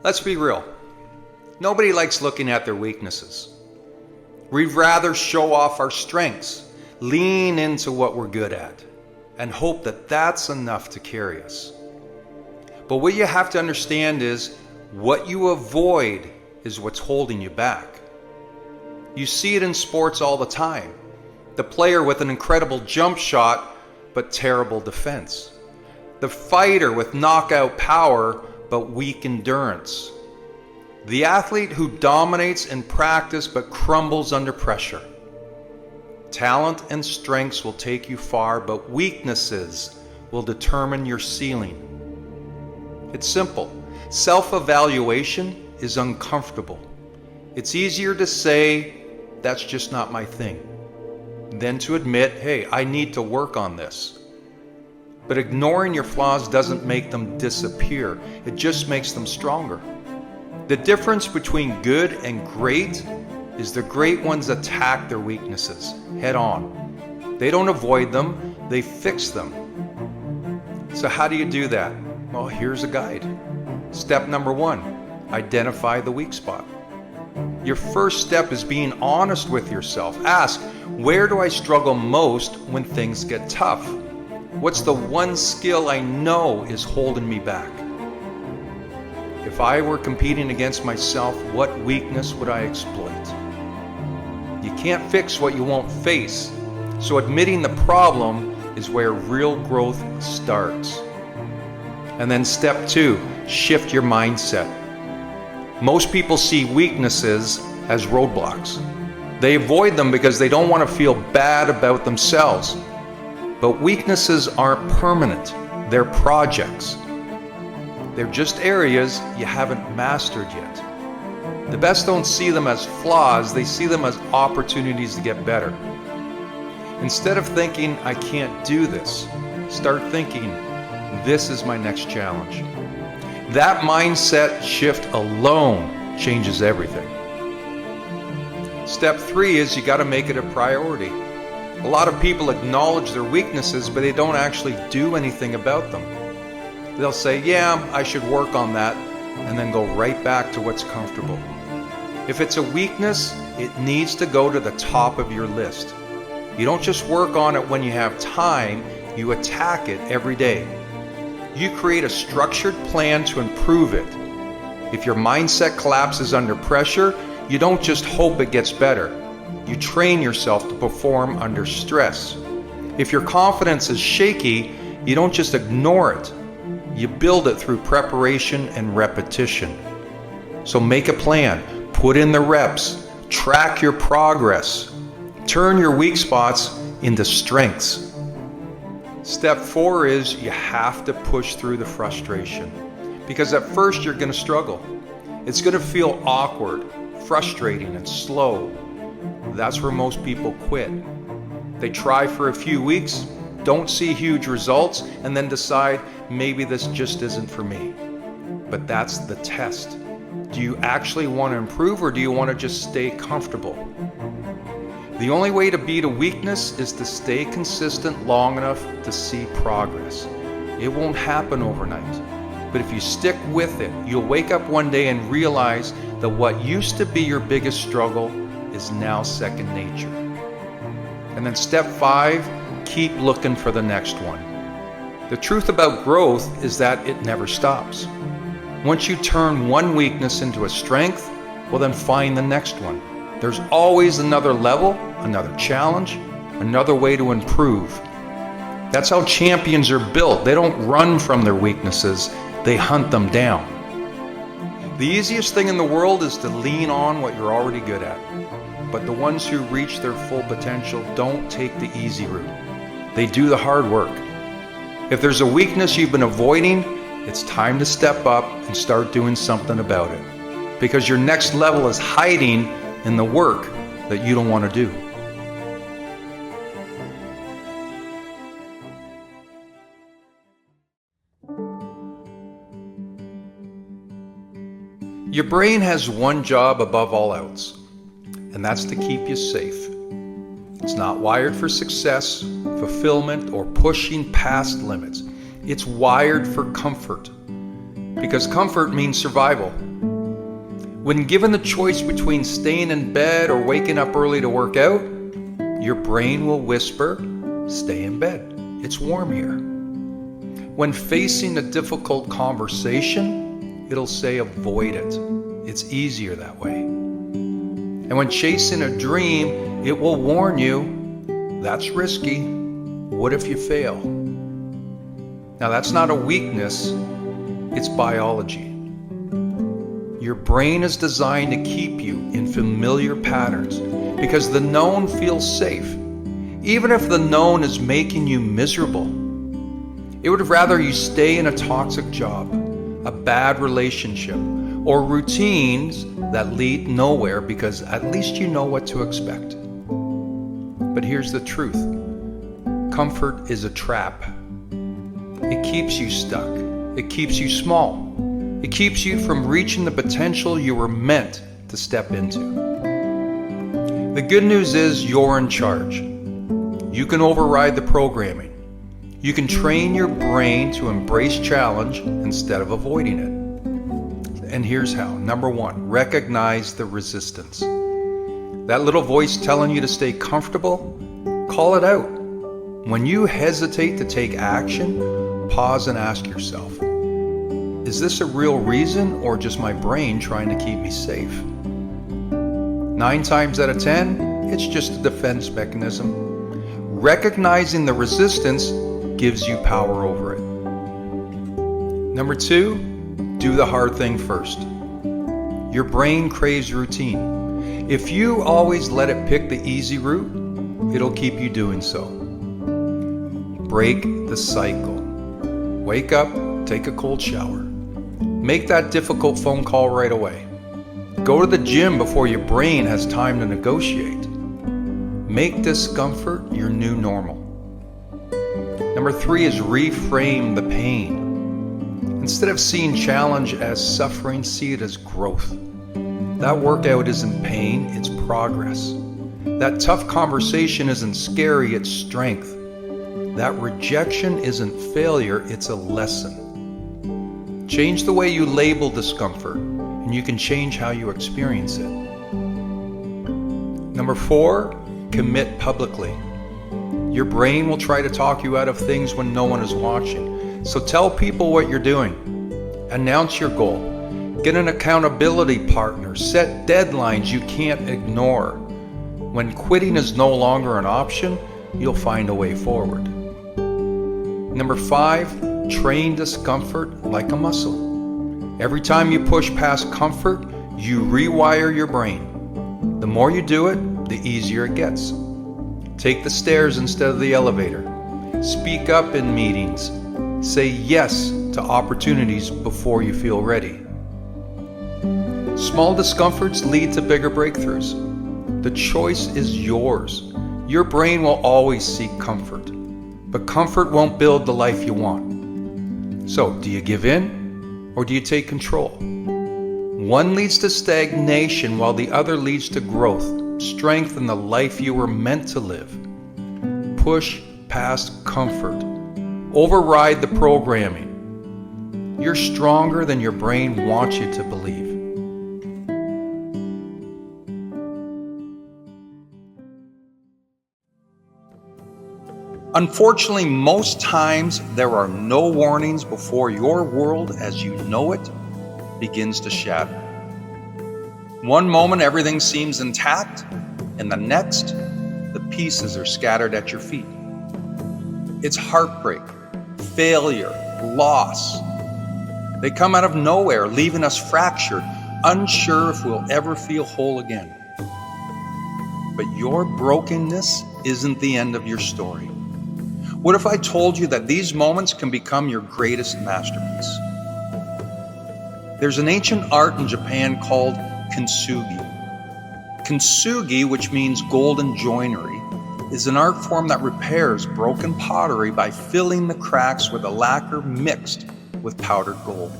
Let's be real. Nobody likes looking at their weaknesses. We'd rather show off our strengths, lean into what we're good at, and hope that that's enough to carry us. But what you have to understand is what you avoid is what's holding you back. You see it in sports all the time. The player with an incredible jump shot, but terrible defense. The fighter with knockout power, but weak endurance. The athlete who dominates in practice but crumbles under pressure. Talent and strengths will take you far, but weaknesses will determine your ceiling. It's simple. Self-evaluation is uncomfortable. It's easier to say, that's just not my thing, than to admit, hey, I need to work on this. But ignoring your flaws doesn't make them disappear. It just makes them stronger. The difference between good and great is the great ones attack their weaknesses head on. They don't avoid them, they fix them. So how do you do that? Well, here's a guide. Step number 1, identify the weak spot. Your first step is being honest with yourself. Ask, where do I struggle most when things get tough? What's the one skill I know is holding me back? If I were competing against myself, what weakness would I exploit? You can't fix what you won't face, so admitting the problem is where real growth starts. And then step 2, shift your mindset. Most people see weaknesses as roadblocks. They avoid them because they don't want to feel bad about themselves. But weaknesses aren't permanent, they're projects. They're just areas you haven't mastered yet. The best don't see them as flaws, they see them as opportunities to get better. Instead of thinking, I can't do this, start thinking, this is my next challenge. That mindset shift alone changes everything. Step 3 is you got to make it a priority. A lot of people acknowledge their weaknesses, but they don't actually do anything about them. They'll say, yeah, I should work on that, and then go right back to what's comfortable. If it's a weakness, it needs to go to the top of your list. You don't just work on it when you have time, you attack it every day. You create a structured plan to improve it. If your mindset collapses under pressure, you don't just hope it gets better. You train yourself to perform under stress. If your confidence is shaky, you don't just ignore it. You build it through preparation and repetition. So make a plan, put in the reps, track your progress, turn your weak spots into strengths. Step 4 is you have to push through the frustration. Because at first you're going to struggle. It's going to feel awkward, frustrating, and slow. That's where most people quit. They try for a few weeks, don't see huge results, and then decide maybe this just isn't for me. But that's the test. Do you actually want to improve, or do you want to just stay comfortable? The only way to beat a weakness is to stay consistent long enough to see progress. It won't happen overnight. But if you stick with it, you'll wake up one day and realize that what used to be your biggest struggle is now second nature. And then step 5, keep looking for the next one. The truth about growth is that it never stops. Once you turn one weakness into a strength, well then find the next one. There's always another level, another challenge, another way to improve. That's how champions are built. They don't run from their weaknesses, they hunt them down. The easiest thing in the world is to lean on what you're already good at. But the ones who reach their full potential don't take the easy route. They do the hard work. If there's a weakness you've been avoiding, it's time to step up and start doing something about it. Because your next level is hiding in the work that you don't want to do. Your brain has one job above all else, and that's to keep you safe. It's not wired for success, fulfillment, or pushing past limits. It's wired for comfort, because comfort means survival. When given the choice between staying in bed or waking up early to work out, your brain will whisper, "Stay in bed. It's warm here." When facing a difficult conversation, it'll say, "Avoid it. It's easier that way." And when chasing a dream, it will warn you, "That's risky. What if you fail?" Now, that's not a weakness, it's biology. Your brain is designed to keep you in familiar patterns because the known feels safe, even if the known is making you miserable. It would rather you stay in a toxic job, a bad relationship, or routines that lead nowhere because at least you know what to expect. But here's the truth. Comfort is a trap. It keeps you stuck. It keeps you small. It keeps you from reaching the potential you were meant to step into. The good news is you're in charge. You can override the programming. You can train your brain to embrace challenge instead of avoiding it. And here's how. Number one, recognize the resistance. That little voice telling you to stay comfortable, call it out. When you hesitate to take action, pause and ask yourself, is this a real reason or just my brain trying to keep me safe? 9 times out of 10, it's just a defense mechanism. Recognizing the resistance gives you power over it. Number 2, do the hard thing first. Your brain craves routine. If you always let it pick the easy route, it'll keep you doing so. Break the cycle. Wake up, take a cold shower. Make that difficult phone call right away. Go to the gym before your brain has time to negotiate. Make discomfort your new normal. Number 3 is reframe the pain. Instead of seeing challenge as suffering, see it as growth. That workout isn't pain, it's progress. That tough conversation isn't scary, it's strength. That rejection isn't failure, it's a lesson. Change the way you label discomfort, and you can change how you experience it. Number 4, commit publicly. Your brain will try to talk you out of things when no one is watching. So tell people what you're doing. Announce your goal. Get an accountability partner. Set deadlines you can't ignore. When quitting is no longer an option, you'll find a way forward. Number 5, train discomfort like a muscle. Every time you push past comfort, you rewire your brain. The more you do it, the easier it gets. Take the stairs instead of the elevator. Speak up in meetings. Say yes to opportunities before you feel ready. Small discomforts lead to bigger breakthroughs. The choice is yours. Your brain will always seek comfort, but comfort won't build the life you want. So, do you give in or do you take control? One leads to stagnation while the other leads to growth, strength in the life you were meant to live. Push past comfort. Override the programming. You're stronger than your brain wants you to believe. Unfortunately, most times there are no warnings before your world as you know it begins to shatter. One moment everything seems intact, and the next, the pieces are scattered at your feet. It's heartbreak, failure, loss. They come out of nowhere, leaving us fractured, unsure if we'll ever feel whole again. But your brokenness isn't the end of your story. What if I told you that these moments can become your greatest masterpiece? There's an ancient art in Japan called kintsugi. Kintsugi, which means golden joinery, is an art form that repairs broken pottery by filling the cracks with a lacquer mixed with powdered gold.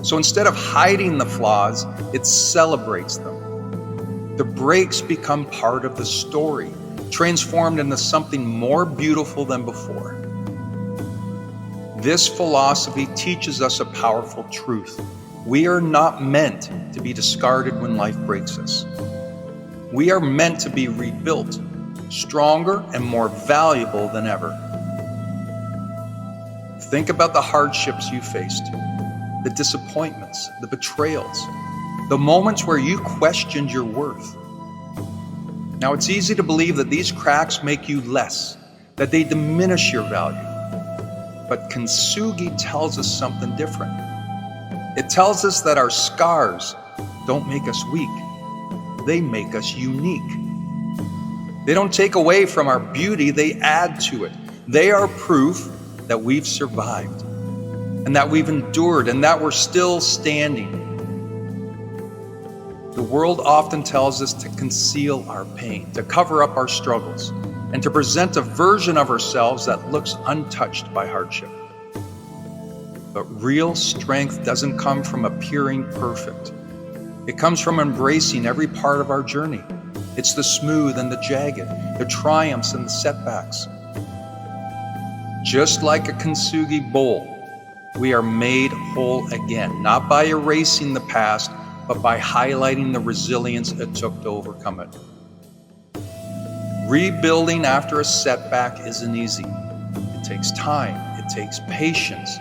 So instead of hiding the flaws, it celebrates them. The breaks become part of the story, transformed into something more beautiful than before. This philosophy teaches us a powerful truth. We are not meant to be discarded when life breaks us. We are meant to be rebuilt, stronger and more valuable than ever. Think about the hardships you faced, the disappointments, the betrayals, the moments where you questioned your worth. Now, it's easy to believe that these cracks make you less, that they diminish your value. But Kintsugi tells us something different. It tells us that our scars don't make us weak. They make us unique. They don't take away from our beauty, they add to it. They are proof that we've survived, and that we've endured, and that we're still standing. The world often tells us to conceal our pain, to cover up our struggles, and to present a version of ourselves that looks untouched by hardship. But real strength doesn't come from appearing perfect. It comes from embracing every part of our journey. It's the smooth and the jagged, the triumphs and the setbacks. Just like a Kintsugi bowl, we are made whole again, not by erasing the past, but by highlighting the resilience it took to overcome it. Rebuilding after a setback isn't easy. It takes time, it takes patience,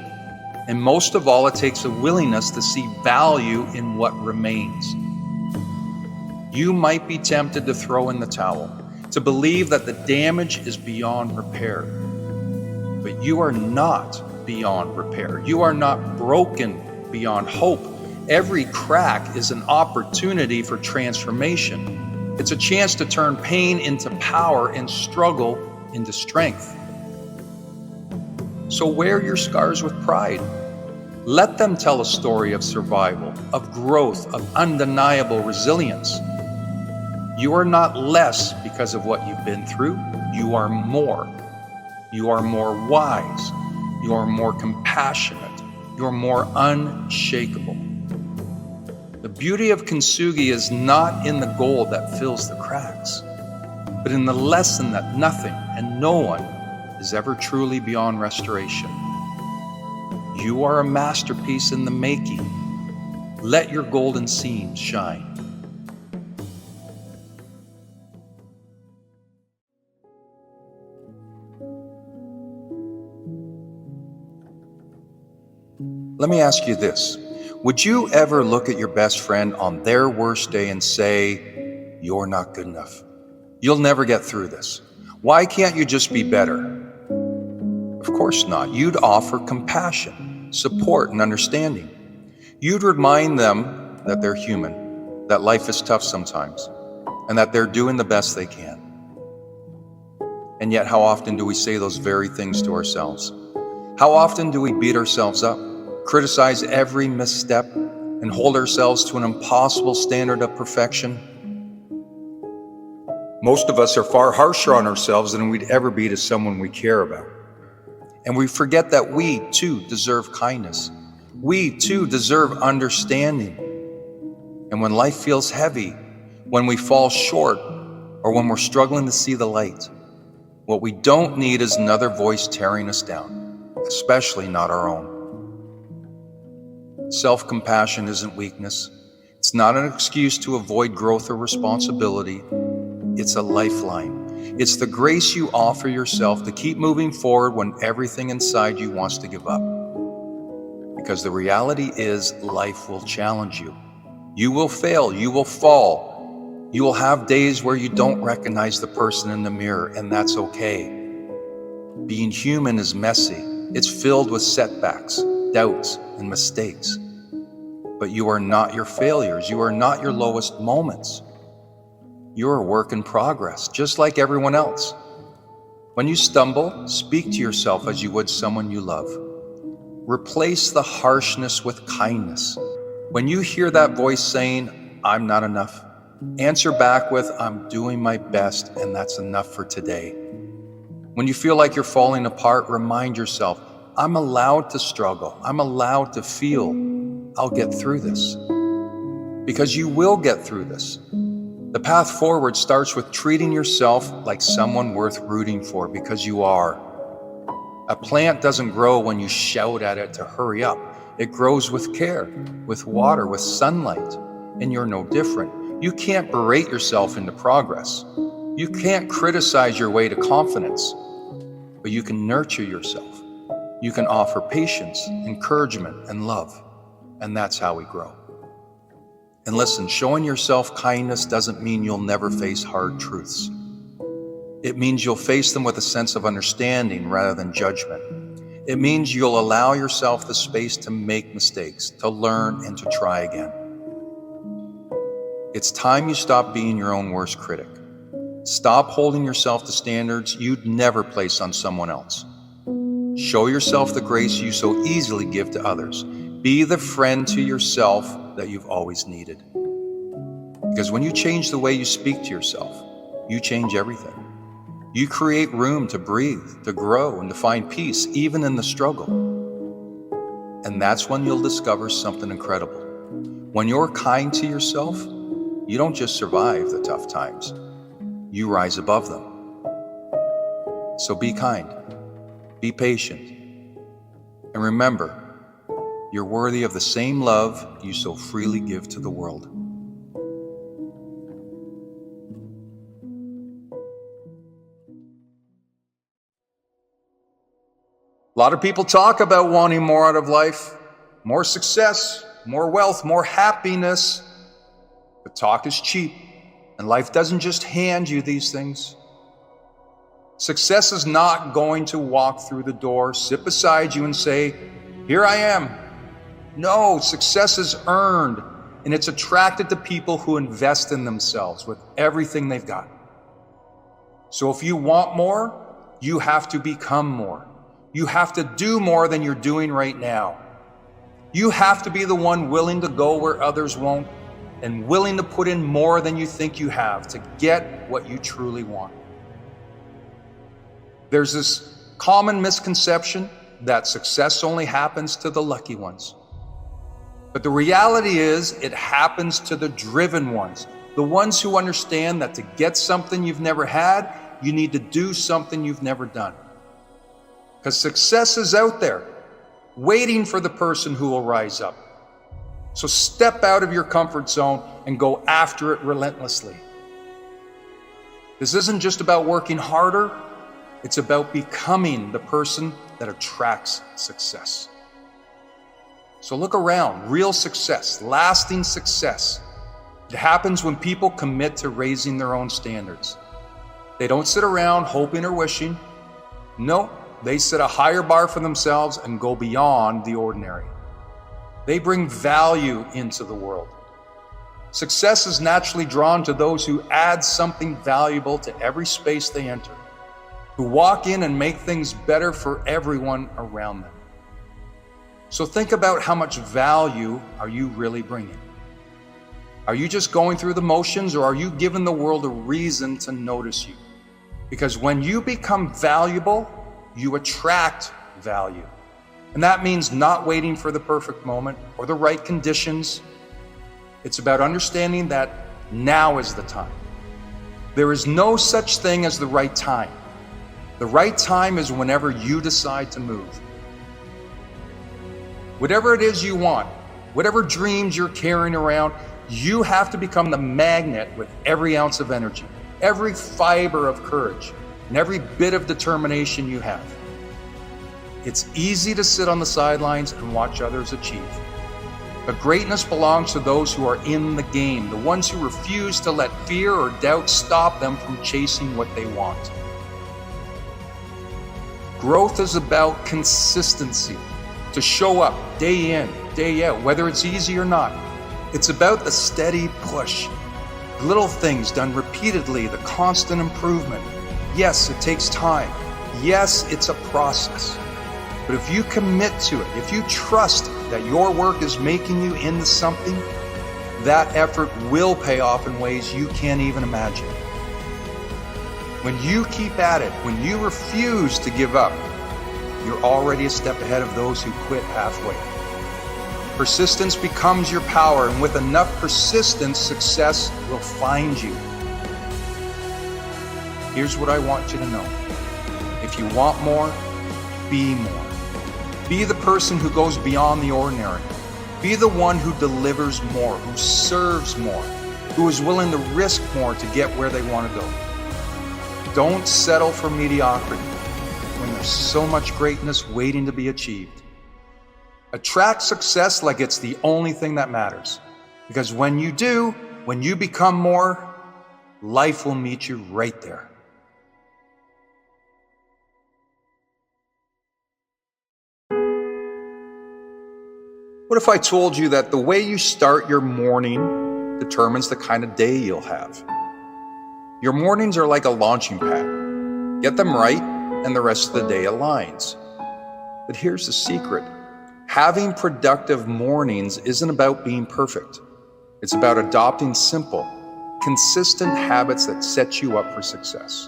and most of all, it takes a willingness to see value in what remains. You might be tempted to throw in the towel, to believe that the damage is beyond repair. But you are not beyond repair. You are not broken beyond hope. Every crack is an opportunity for transformation. It's a chance to turn pain into power and struggle into strength. So wear your scars with pride. Let them tell a story of survival, of growth, of undeniable resilience. You are not less because of what you've been through. You are more. You are more wise. You are more compassionate. You are more unshakable. The beauty of Kintsugi is not in the gold that fills the cracks, but in the lesson that nothing and no one is ever truly beyond restoration. You are a masterpiece in the making. Let your golden seams shine. Let me ask you this. Would you ever look at your best friend on their worst day and say, "You're not good enough. You'll never get through this. Why can't you just be better?" Of course not. You'd offer compassion, support, and understanding. You'd remind them that they're human, that life is tough sometimes, and that they're doing the best they can. And yet, how often do we say those very things to ourselves? How often do we beat ourselves up, criticize every misstep, and hold ourselves to an impossible standard of perfection? Most of us are far harsher on ourselves than we'd ever be to someone we care about. And we forget that we too deserve kindness. We too deserve understanding. And when life feels heavy, when we fall short, or when we're struggling to see the light, what we don't need is another voice tearing us down, especially not our own. Self-compassion isn't weakness. It's not an excuse to avoid growth or responsibility. It's a lifeline. It's the grace you offer yourself to keep moving forward when everything inside you wants to give up. Because the reality is, life will challenge you. You will fail. You will fall. You will have days where you don't recognize the person in the mirror, and that's okay. Being human is messy. It's filled with setbacks, doubts, and mistakes. But you are not your failures. You are not your lowest moments. You're a work in progress, just like everyone else. When you stumble, speak to yourself as you would someone you love. Replace the harshness with kindness. When you hear that voice saying, "I'm not enough," answer back with, "I'm doing my best, and that's enough for today." When you feel like you're falling apart, remind yourself, "I'm allowed to struggle. I'm allowed to feel. I'll get through this." Because you will get through this. The path forward starts with treating yourself like someone worth rooting for, because you are. A plant doesn't grow when you shout at it to hurry up. It grows with care, with water, with sunlight, and you're no different. You can't berate yourself into progress. You can't criticize your way to confidence, but you can nurture yourself. You can offer patience, encouragement, and love, and that's how we grow. And listen, showing yourself kindness doesn't mean you'll never face hard truths. It means you'll face them with a sense of understanding rather than judgment. It means you'll allow yourself the space to make mistakes, to learn, and to try again. It's time you stop being your own worst critic. Stop holding yourself to standards you'd never place on someone else. Show yourself the grace you so easily give to others. Be the friend to yourself that you've always needed. Because when you change the way you speak to yourself, you change everything. You create room to breathe, to grow, and to find peace, even in the struggle. And that's when you'll discover something incredible. When you're kind to yourself, you don't just survive the tough times, you rise above them. So be kind, be patient, and remember, you're worthy of the same love you so freely give to the world. A lot of people talk about wanting more out of life, more success, more wealth, more happiness. But talk is cheap, and life doesn't just hand you these things. Success is not going to walk through the door, sit beside you and say, "Here I am." No, success is earned, and it's attracted to people who invest in themselves with everything they've got. So if you want more, you have to become more. You have to do more than you're doing right now. You have to be the one willing to go where others won't, and willing to put in more than you think you have to get what you truly want. There's this common misconception that success only happens to the lucky ones. But the reality is, it happens to the driven ones, the ones who understand that to get something you've never had, you need to do something you've never done. Because success is out there, waiting for the person who will rise up. So step out of your comfort zone and go after it relentlessly. This isn't just about working harder, it's about becoming the person that attracts success. So look around. Real success, lasting success, it happens when people commit to raising their own standards. They don't sit around hoping or wishing. No, they set a higher bar for themselves and go beyond the ordinary. They bring value into the world. Success is naturally drawn to those who add something valuable to every space they enter, who walk in and make things better for everyone around them. So think about how much value are you really bringing? Are you just going through the motions, or are you giving the world a reason to notice you? Because when you become valuable, you attract value. And that means not waiting for the perfect moment or the right conditions. It's about understanding that now is the time. There is no such thing as the right time. The right time is whenever you decide to move. Whatever it is you want, whatever dreams you're carrying around, you have to become the magnet with every ounce of energy, every fiber of courage, and every bit of determination you have. It's easy to sit on the sidelines and watch others achieve. But greatness belongs to those who are in the game, the ones who refuse to let fear or doubt stop them from chasing what they want. Growth is about consistency, to show up day in, day out, whether it's easy or not. It's about the steady push, little things done repeatedly, the constant improvement. Yes, it takes time. Yes, it's a process. But if you commit to it, if you trust that your work is making you into something, that effort will pay off in ways you can't even imagine. When you keep at it, when you refuse to give up, you're already a step ahead of those who quit halfway. Persistence becomes your power, and with enough persistence, success will find you. Here's what I want you to know. If you want more, be more. Be the person who goes beyond the ordinary. Be the one who delivers more, who serves more, who is willing to risk more to get where they want to go. Don't settle for mediocrity when there's so much greatness waiting to be achieved. Attract success like it's the only thing that matters. Because when you do, when you become more, life will meet you right there. What if I told you that the way you start your morning determines the kind of day you'll have? Your mornings are like a launching pad. Get them right, and the rest of the day aligns. But here's the secret. Having productive mornings isn't about being perfect. It's about adopting simple, consistent habits that set you up for success.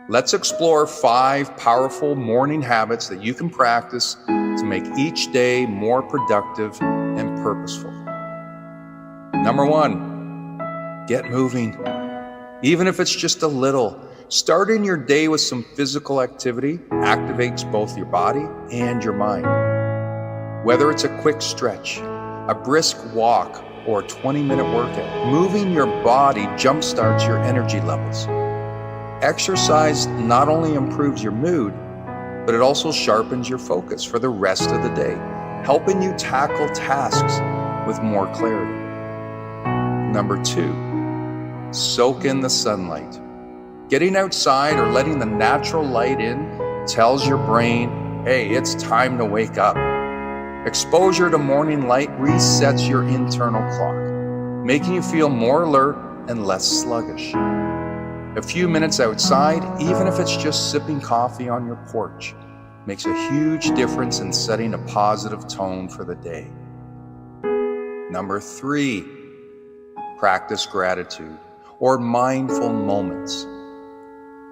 Let's explore 5 powerful morning habits that you can practice to make each day more productive and purposeful. Number 1, get moving. Even if it's just a little, starting your day with some physical activity activates both your body and your mind. Whether it's a quick stretch, a brisk walk, or a 20-minute workout, moving your body jumpstarts your energy levels. Exercise not only improves your mood, but it also sharpens your focus for the rest of the day, helping you tackle tasks with more clarity. Number 2, soak in the sunlight. Getting outside or letting the natural light in tells your brain, hey, it's time to wake up. Exposure to morning light resets your internal clock, making you feel more alert and less sluggish. A few minutes outside, even if it's just sipping coffee on your porch, makes a huge difference in setting a positive tone for the day. Number 3, practice gratitude or mindful moments.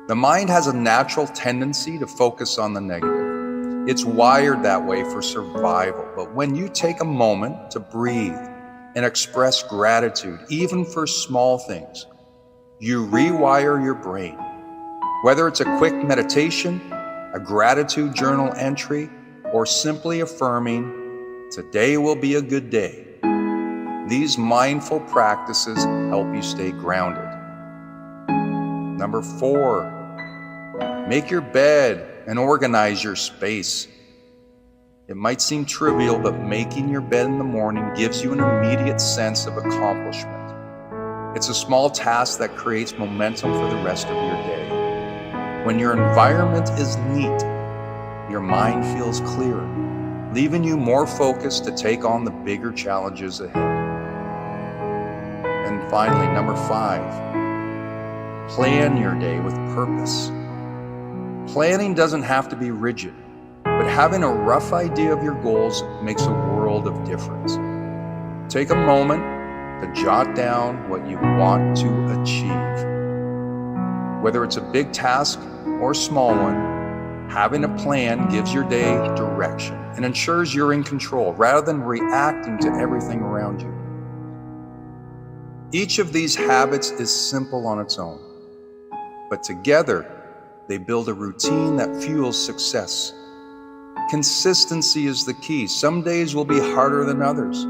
The mind has a natural tendency to focus on the negative. It's wired that way for survival, but when you take a moment to breathe and express gratitude, even for small things, you rewire your brain. Whether it's a quick meditation, a gratitude journal entry, or simply affirming, today will be a good day. These mindful practices help you stay grounded. Number 4, make your bed and organize your space. It might seem trivial, but making your bed in the morning gives you an immediate sense of accomplishment. It's a small task that creates momentum for the rest of your day. When your environment is neat, your mind feels clearer, leaving you more focused to take on the bigger challenges ahead. And finally, number 5, plan your day with purpose. Planning doesn't have to be rigid, but having a rough idea of your goals makes a world of difference. Take a moment to jot down what you want to achieve. Whether it's a big task or a small one, having a plan gives your day direction and ensures you're in control rather than reacting to everything around you. Each of these habits is simple on its own, but together, they build a routine that fuels success. Consistency is the key. Some days will be harder than others,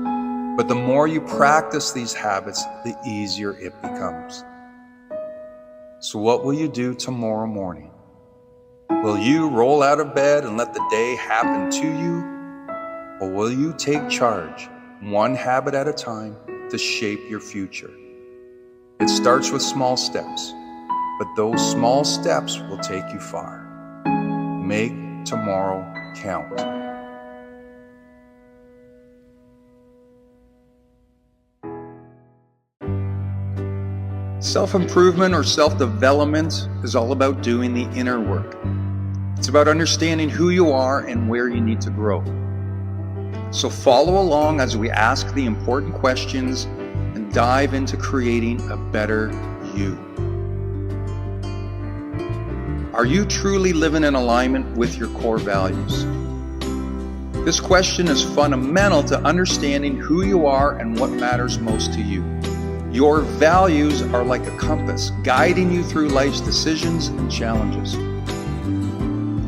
but the more you practice these habits, the easier it becomes. So what will you do tomorrow morning? Will you roll out of bed and let the day happen to you? Or will you take charge, one habit at a time, to shape your future? It starts with small steps, but those small steps will take you far. Make tomorrow count. Self-improvement or self-development is all about doing the inner work. It's about understanding who you are and where you need to grow. So follow along as we ask the important questions and dive into creating a better you. Are you truly living in alignment with your core values? This question is fundamental to understanding who you are and what matters most to you. Your values are like a compass, guiding you through life's decisions and challenges.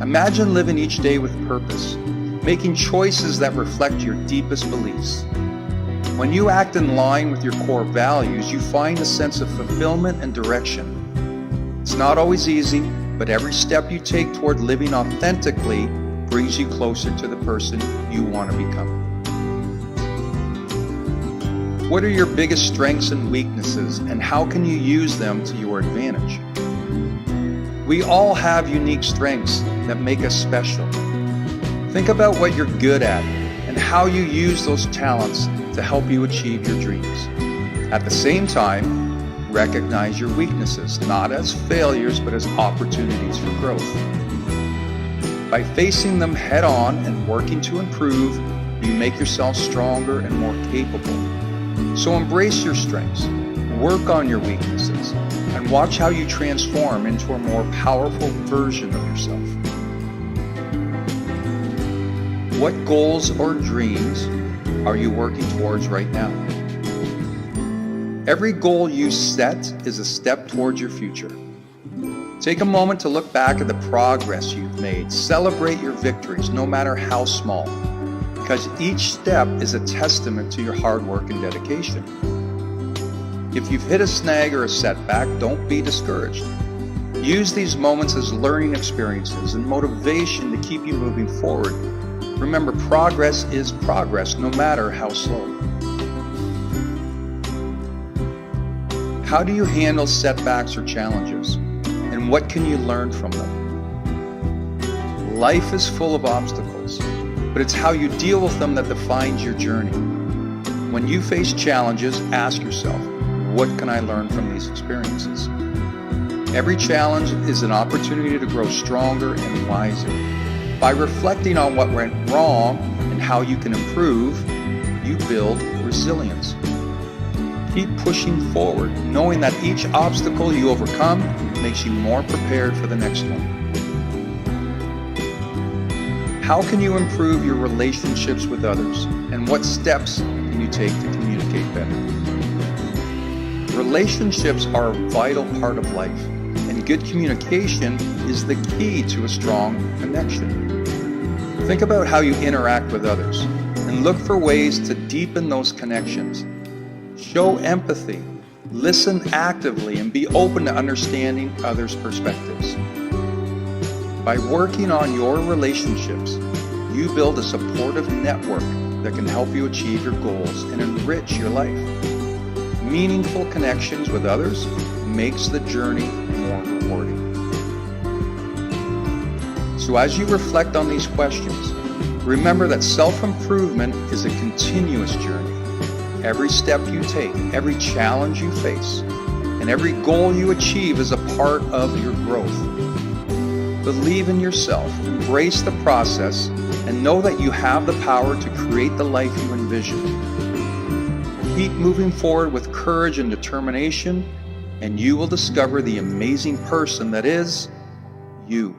Imagine living each day with purpose, making choices that reflect your deepest beliefs. When you act in line with your core values, you find a sense of fulfillment and direction. It's not always easy, but every step you take toward living authentically brings you closer to the person you want to become. What are your biggest strengths and weaknesses, and how can you use them to your advantage? We all have unique strengths that make us special. Think about what you're good at and how you use those talents to help you achieve your dreams. At the same time, recognize your weaknesses, not as failures, but as opportunities for growth. By facing them head on and working to improve, you make yourself stronger and more capable. So embrace your strengths, work on your weaknesses, and watch how you transform into a more powerful version of yourself. What goals or dreams are you working towards right now? Every goal you set is a step towards your future. Take a moment to look back at the progress you've made. Celebrate your victories, no matter how small, because each step is a testament to your hard work and dedication. If you've hit a snag or a setback, don't be discouraged. Use these moments as learning experiences and motivation to keep you moving forward. Remember, progress is progress, no matter how slow. How do you handle setbacks or challenges? And what can you learn from them? Life is full of obstacles, but it's how you deal with them that defines your journey. When you face challenges, ask yourself, what can I learn from these experiences? Every challenge is an opportunity to grow stronger and wiser. By reflecting on what went wrong and how you can improve, you build resilience. Keep pushing forward, knowing that each obstacle you overcome makes you more prepared for the next one. How can you improve your relationships with others, and what steps can you take to communicate better? Relationships are a vital part of life, and good communication is the key to a strong connection. Think about how you interact with others, and look for ways to deepen those connections. Show empathy, listen actively, and be open to understanding others' perspectives. By working on your relationships, you build a supportive network that can help you achieve your goals and enrich your life. Meaningful connections with others makes the journey more rewarding. So as you reflect on these questions, remember that self-improvement is a continuous journey. Every step you take, every challenge you face, and every goal you achieve is a part of your growth. Believe in yourself, embrace the process, and know that you have the power to create the life you envision. Keep moving forward with courage and determination, and you will discover the amazing person that is you.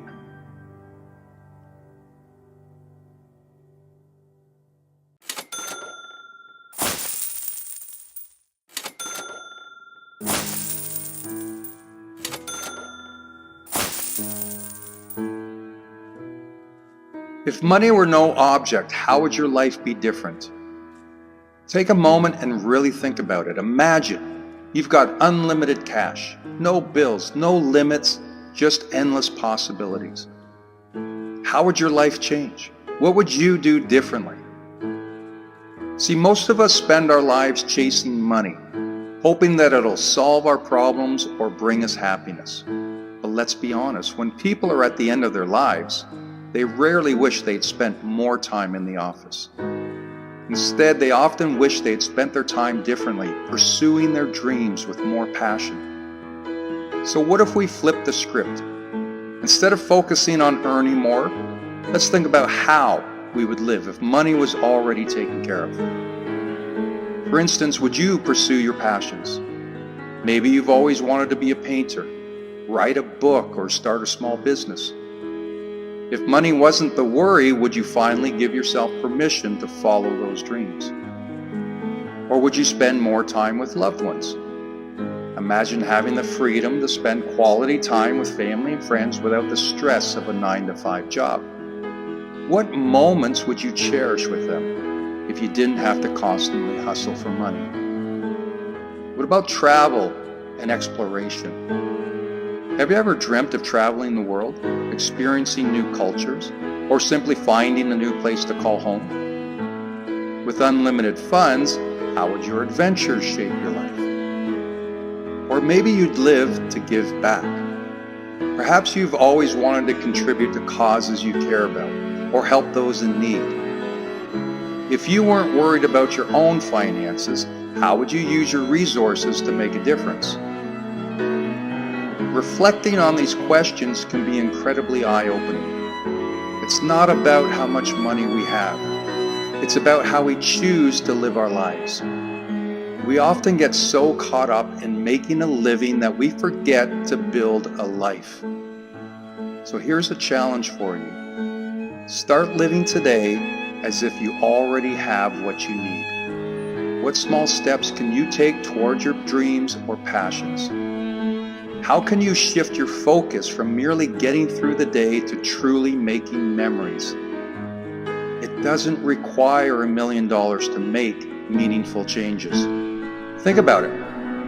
If money were no object, how would your life be different? Take a moment and really think about it. Imagine you've got unlimited cash, no bills, no limits, just endless possibilities. How would your life change? What would you do differently? See, most of us spend our lives chasing money, hoping that it'll solve our problems or bring us happiness. But let's be honest, when people are at the end of their lives, they rarely wish they'd spent more time in the office. Instead, they often wish they'd spent their time differently, pursuing their dreams with more passion. So what if we flip the script? Instead of focusing on earning more, let's think about how we would live if money was already taken care of. For instance, would you pursue your passions? Maybe you've always wanted to be a painter, write a book, or start a small business. If money wasn't the worry, would you finally give yourself permission to follow those dreams? Or would you spend more time with loved ones? Imagine having the freedom to spend quality time with family and friends without the stress of a 9-to-5 job. What moments would you cherish with them if you didn't have to constantly hustle for money? What about travel and exploration? Have you ever dreamt of traveling the world, experiencing new cultures, or simply finding a new place to call home? With unlimited funds, how would your adventures shape your life? Or maybe you'd live to give back. Perhaps you've always wanted to contribute to causes you care about, or help those in need. If you weren't worried about your own finances, how would you use your resources to make a difference? Reflecting on these questions can be incredibly eye-opening. It's not about how much money we have. It's about how we choose to live our lives. We often get so caught up in making a living that we forget to build a life. So here's a challenge for you. Start living today as if you already have what you need. What small steps can you take towards your dreams or passions? How can you shift your focus from merely getting through the day to truly making memories? It doesn't require $1 million to make meaningful changes. Think about it.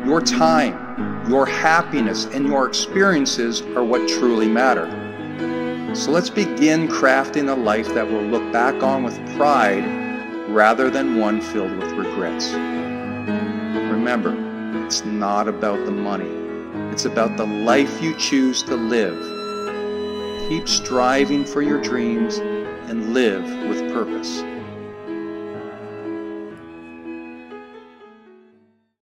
Your time, your happiness, and your experiences are what truly matter. So let's begin crafting a life that we'll look back on with pride rather than one filled with regrets. Remember, it's not about the money. It's about the life you choose to live. Keep striving for your dreams and live with purpose.